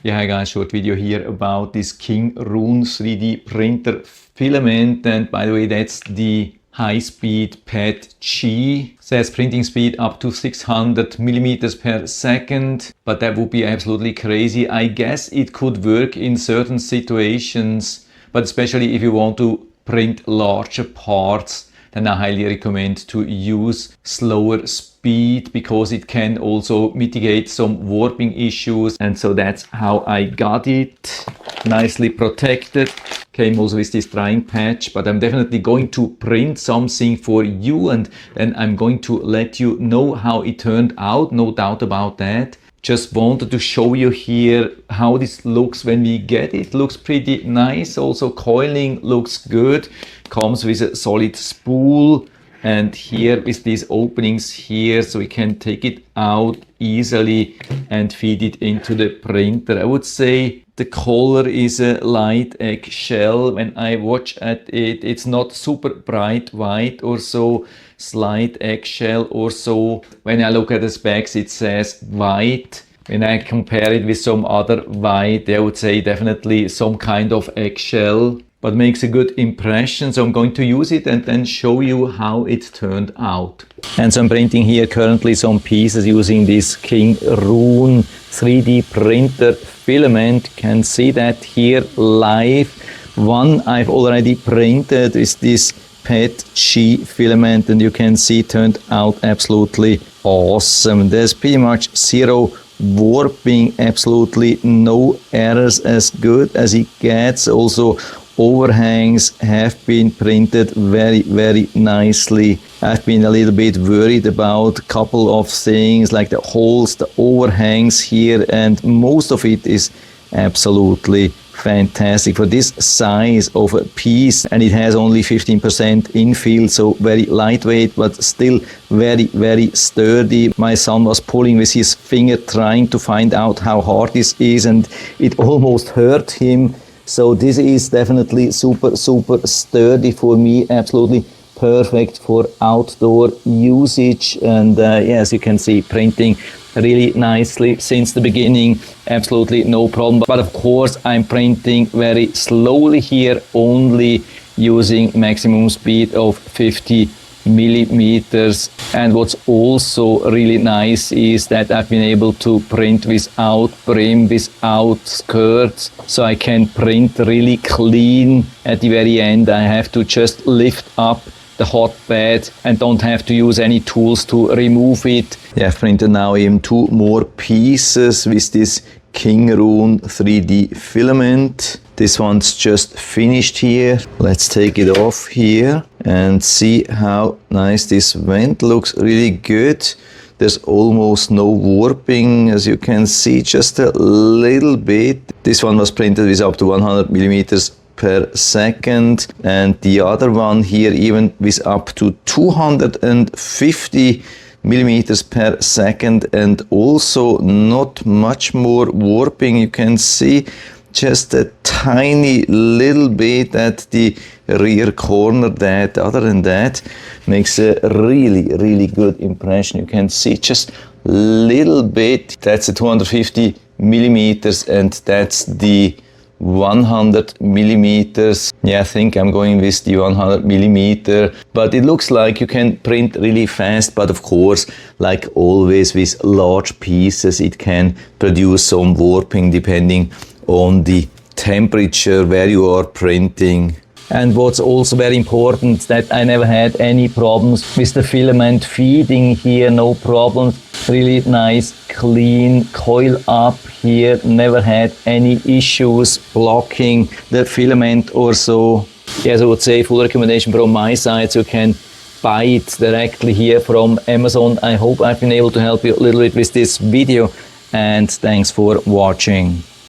Yeah, hi guys, short video here about this Kingroon 3D printer filament. And by the way, that's the high speed PETG. Says printing speed up to 600 millimeters per second, but that would be absolutely crazy. I guess it could work in certain situations, but especially if you want to print larger parts, then I highly recommend to use slower speed because it can also mitigate some warping issues. And so that's how I got it. Nicely protected. Came also with this drying patch, but I'm definitely going to print something for you and then I'm going to let you know how it turned out, no doubt about that. Just wanted to show you here how this looks when we get it. Looks pretty nice. Also coiling looks good. Comes with a solid spool and here with these openings here so we can take it out easily and feed it into the printer. I would say the color is a light eggshell. When I watch at it, it's not super bright white or so, slight eggshell or so. When I look at the specs, it says white. When I compare it with some other white, I would say definitely some kind of eggshell, but makes a good impression. So I'm going to use it and then show you how it turned out. And so I'm printing here currently some pieces using this Kingroon 3D printer filament. You can see that here live. One I've already printed is this PETG filament and you can see it turned out absolutely awesome. There's pretty much zero warping, absolutely no errors, as good as it gets. Also overhangs have been printed very nicely. I've been a little bit worried about a couple of things like the holes, the overhangs here, and most of it is absolutely fantastic for this size of a piece, and it has only 15% infill, so very lightweight but still very sturdy. My son was pulling with his finger trying to find out how hard this is and it almost hurt him. So this is definitely super sturdy for me, absolutely perfect for outdoor usage. And yeah, as you can see, printing really nicely since the beginning, absolutely no problem. But of course I'm printing very slowly here, only using maximum speed of 50 millimeters. And what's also really nice is that I've been able to print without brim, without skirts, so I can print really clean. At the very end I have to just lift up the hotbed and don't have to use any tools to remove it. Yeah, I've printed now even two more pieces with this Kingroon 3D filament. This one's just finished here. Let's take it off here and see how nice this went. Looks really good. There's almost no warping, as you can see, just a little bit. This one was printed with up to 100 millimeters per second, and the other one here even with up to 250 millimeters per second, and also not much more warping. You can see just a tiny little bit at the rear corner. That other than that makes a really good impression. You can see just little bit. That's a 250 millimeters and that's the 100 millimeters. Yeah, I think I'm going with the 100 millimeter, but it looks like you can print really fast. But of course, like always with large pieces, it can produce some warping depending on the temperature where you are printing. And what's also very important, that I never had any problems with the filament feeding here, no problems. Really nice, clean coil up here, never had any issues blocking the filament or so. Yes, I would say full recommendation from my side, so you can buy it directly here from Amazon. I hope I've been able to help you a little bit with this video, and thanks for watching.